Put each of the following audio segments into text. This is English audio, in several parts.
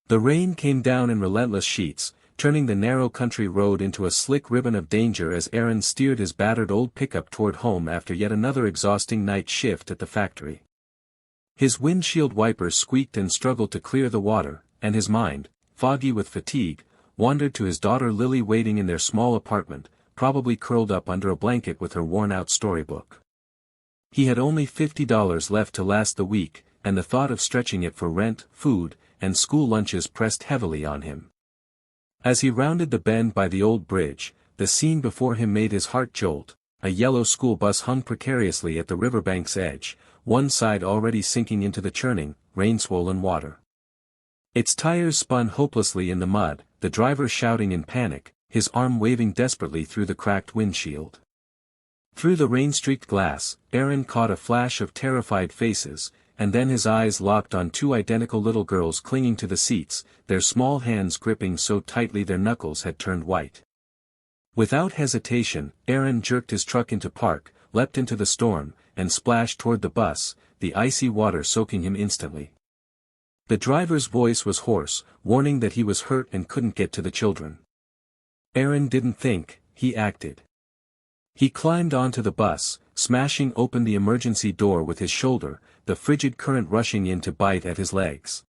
The rain came down in relentless sheets, turning the narrow country road into a slick ribbon of danger as Aaron steered his battered old pickup toward home after yet another exhausting night shift at the factory. His windshield wipers squeaked and struggled to clear the water, and his mind, foggy with fatigue, wandered to his daughter Lily waiting in their small apartment, probably curled up under a blanket with her worn-out storybook. He had only $50 left to last the week, and the thought of stretching it for rent, food, and school lunches pressed heavily on him. As he rounded the bend by the old bridge, the scene before him made his heart jolt. A yellow school bus hung precariously at the riverbank's edge, one side already sinking into the churning, rain-swollen water. Its tires spun hopelessly in the mud, the driver shouting in panic, his arm waving desperately through the cracked windshield. Through the rain-streaked glass, Aaron caught a flash of terrified faces, and then his eyes locked on two identical little girls clinging to the seats, their small hands gripping so tightly their knuckles had turned white. Without hesitation, Aaron jerked his truck into park, leapt into the storm, and splashed toward the bus, the icy water soaking him instantly. The driver's voice was hoarse, warning that he was hurt and couldn't get to the children. Aaron didn't think, he acted. He climbed onto the bus, smashing open the emergency door with his shoulder, the frigid current rushing in to bite at his legs.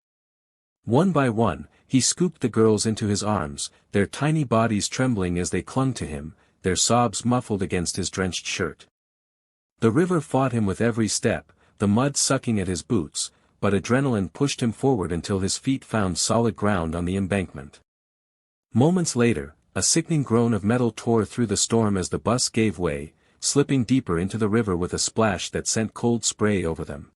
One by one, he scooped the girls into his arms, their tiny bodies trembling as they clung to him, their sobs muffled against his drenched shirt. The river fought him with every step, the mud sucking at his boots, but adrenaline pushed him forward until his feet found solid ground on the embankment. Moments later, a sickening groan of metal tore through the storm as the bus gave way, slipping deeper into the river with a splash that sent cold spray over them.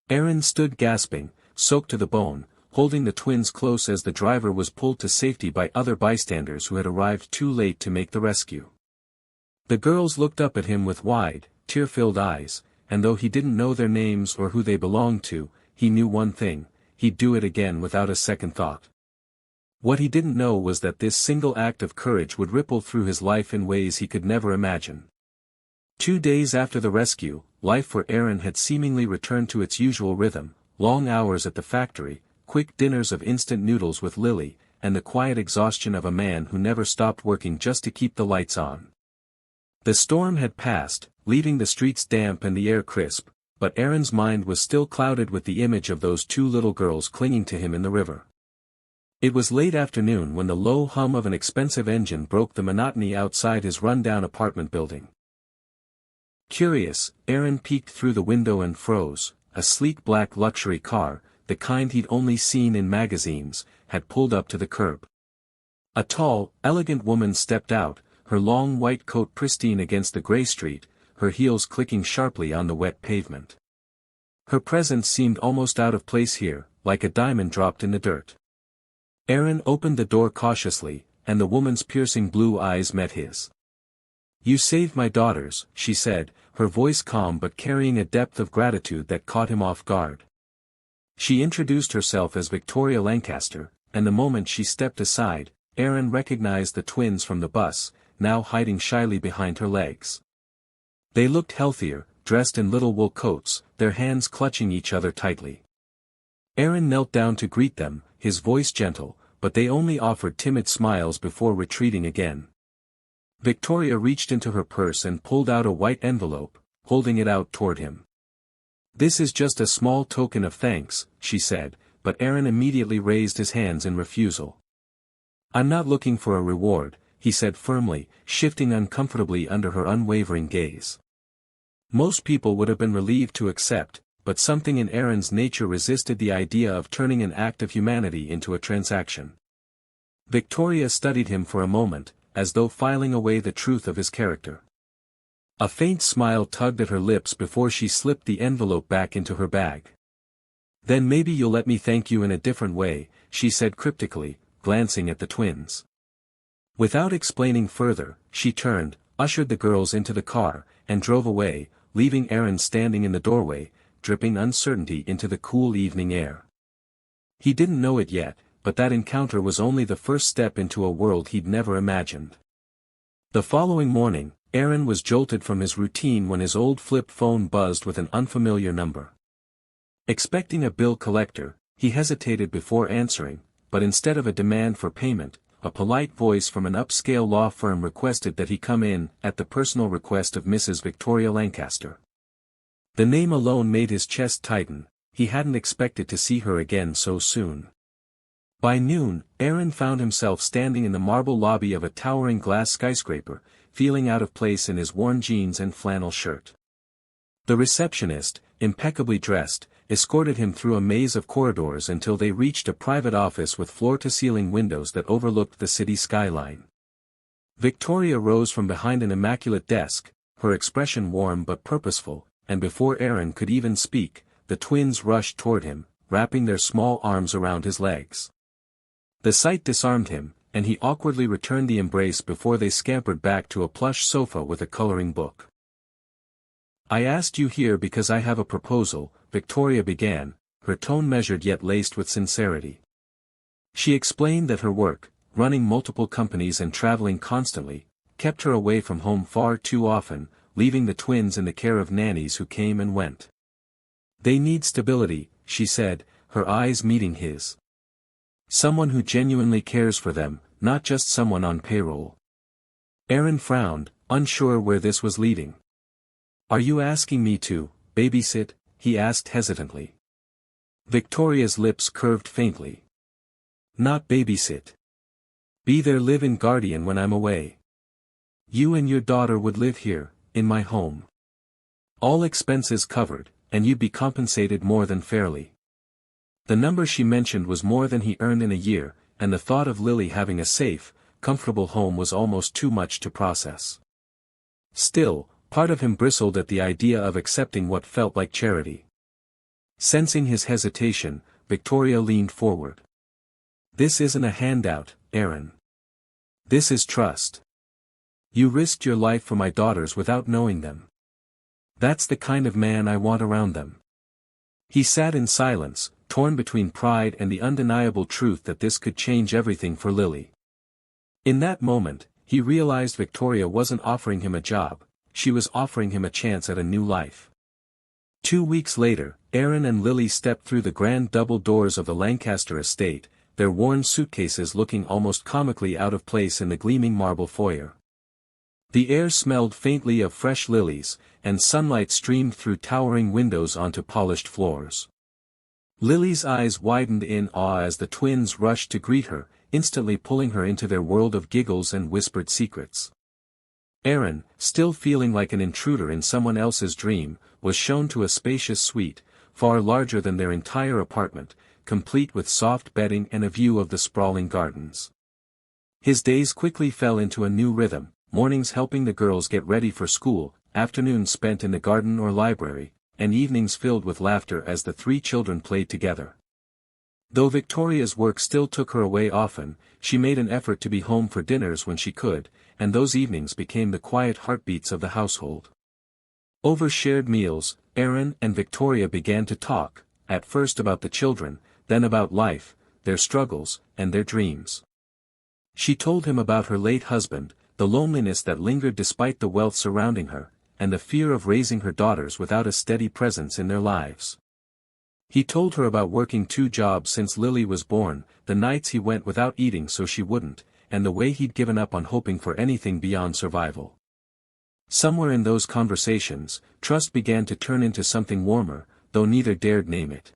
Aaron stood gasping, soaked to the bone, holding the twins close as the driver was pulled to safety by other bystanders who had arrived too late to make the rescue. The girls looked up at him with wide, tear-filled eyes, and though he didn't know their names or who they belonged to, he knew one thing: he'd do it again without a second thought. What he didn't know was that this single act of courage would ripple through his life in ways he could never imagine. 2 days after the rescue, life for Aaron had seemingly returned to its usual rhythm: long hours at the factory, quick dinners of instant noodles with Lily, and the quiet exhaustion of a man who never stopped working just to keep the lights on. The storm had passed, leaving the streets damp and the air crisp, but Aaron's mind was still clouded with the image of those two little girls clinging to him in the river. It was late afternoon when the low hum of an expensive engine broke the monotony outside his run-down apartment building. Curious, Aaron peeked through the window and froze. A sleek black luxury car, the kind he'd only seen in magazines, had pulled up to the curb. A tall, elegant woman stepped out, her long white coat pristine against the gray street, her heels clicking sharply on the wet pavement. Her presence seemed almost out of place here, like a diamond dropped in the dirt. Aaron opened the door cautiously, and the woman's piercing blue eyes met his. "You saved my daughters," she said, her voice calm but carrying a depth of gratitude that caught him off guard. She introduced herself as Victoria Lancaster, and the moment she stepped aside, Aaron recognized the twins from the bus, now hiding shyly behind her legs. They looked healthier, dressed in little wool coats, their hands clutching each other tightly. Aaron knelt down to greet them, his voice gentle, but they only offered timid smiles before retreating again. Victoria reached into her purse and pulled out a white envelope, holding it out toward him. "This is just a small token of thanks," she said, but Aaron immediately raised his hands in refusal. "I'm not looking for a reward," he said firmly, shifting uncomfortably under her unwavering gaze. Most people would have been relieved to accept, but something in Aaron's nature resisted the idea of turning an act of humanity into a transaction. Victoria studied him for a moment, as though filing away the truth of his character. A faint smile tugged at her lips before she slipped the envelope back into her bag. "Then maybe you'll let me thank you in a different way," she said cryptically, glancing at the twins. Without explaining further, she turned, ushered the girls into the car, and drove away, leaving Aaron standing in the doorway, dripping uncertainty into the cool evening air. He didn't know it yet, but that encounter was only the first step into a world he'd never imagined. The following morning, Aaron was jolted from his routine when his old flip phone buzzed with an unfamiliar number. Expecting a bill collector, he hesitated before answering, but instead of a demand for payment, a polite voice from an upscale law firm requested that he come in, at the personal request of Mrs. Victoria Lancaster. The name alone made his chest tighten. He hadn't expected to see her again so soon. By noon, Aaron found himself standing in the marble lobby of a towering glass skyscraper, feeling out of place in his worn jeans and flannel shirt. The receptionist, impeccably dressed, escorted him through a maze of corridors until they reached a private office with floor-to-ceiling windows that overlooked the city skyline. Victoria rose from behind an immaculate desk, her expression warm but purposeful, and before Aaron could even speak, the twins rushed toward him, wrapping their small arms around his legs. The sight disarmed him, and he awkwardly returned the embrace before they scampered back to a plush sofa with a coloring book. "I asked you here because I have a proposal," Victoria began, her tone measured yet laced with sincerity. She explained that her work, running multiple companies and traveling constantly, kept her away from home far too often, leaving the twins in the care of nannies who came and went. "They need stability," she said, her eyes meeting his. "Someone who genuinely cares for them, not just someone on payroll." Aaron frowned, unsure where this was leading. "Are you asking me to babysit?" he asked hesitantly. Victoria's lips curved faintly. "Not babysit. Be their live-in guardian when I'm away. You and your daughter would live here, in my home. All expenses covered, and you'd be compensated more than fairly." The number she mentioned was more than he earned in a year, and the thought of Lily having a safe, comfortable home was almost too much to process. Still, part of him bristled at the idea of accepting what felt like charity. Sensing his hesitation, Victoria leaned forward. "This isn't a handout, Aaron. This is trust. You risked your life for my daughters without knowing them. That's the kind of man I want around them." He sat in silence, torn between pride and the undeniable truth that this could change everything for Lily. In that moment, he realized Victoria wasn't offering him a job, she was offering him a chance at a new life. 2 weeks later, Aaron and Lily stepped through the grand double doors of the Lancaster estate, their worn suitcases looking almost comically out of place in the gleaming marble foyer. The air smelled faintly of fresh lilies, and sunlight streamed through towering windows onto polished floors. Lily's eyes widened in awe as the twins rushed to greet her, instantly pulling her into their world of giggles and whispered secrets. Aaron, still feeling like an intruder in someone else's dream, was shown to a spacious suite, far larger than their entire apartment, complete with soft bedding and a view of the sprawling gardens. His days quickly fell into a new rhythm, mornings helping the girls get ready for school, afternoons spent in the garden or library, and evenings filled with laughter as the 3 children played together. Though Victoria's work still took her away often, she made an effort to be home for dinners when she could, and those evenings became the quiet heartbeats of the household. Over shared meals, Aaron and Victoria began to talk, at first about the children, then about life, their struggles, and their dreams. She told him about her late husband, the loneliness that lingered despite the wealth surrounding her, and the fear of raising her daughters without a steady presence in their lives. He told her about working 2 jobs since Lily was born, the nights he went without eating so she wouldn't, and the way he'd given up on hoping for anything beyond survival. Somewhere in those conversations, trust began to turn into something warmer, though neither dared name it.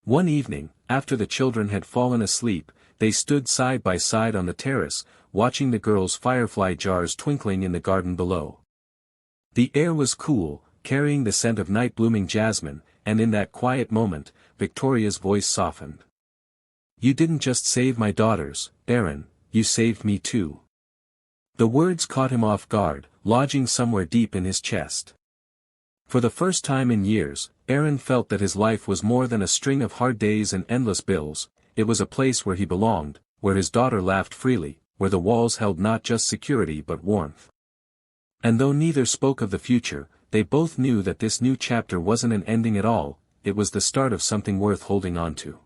One evening, after the children had fallen asleep, they stood side by side on the terrace, watching the girls' firefly jars twinkling in the garden below. The air was cool, carrying the scent of night-blooming jasmine, and in that quiet moment, Victoria's voice softened. "You didn't just save my daughters, Aaron, you saved me too." The words caught him off guard, lodging somewhere deep in his chest. For the first time in years, Aaron felt that his life was more than a string of hard days and endless bills, it was a place where he belonged, where his daughter laughed freely, where the walls held not just security but warmth. And though neither spoke of the future, they both knew that this new chapter wasn't an ending at all, it was the start of something worth holding on to.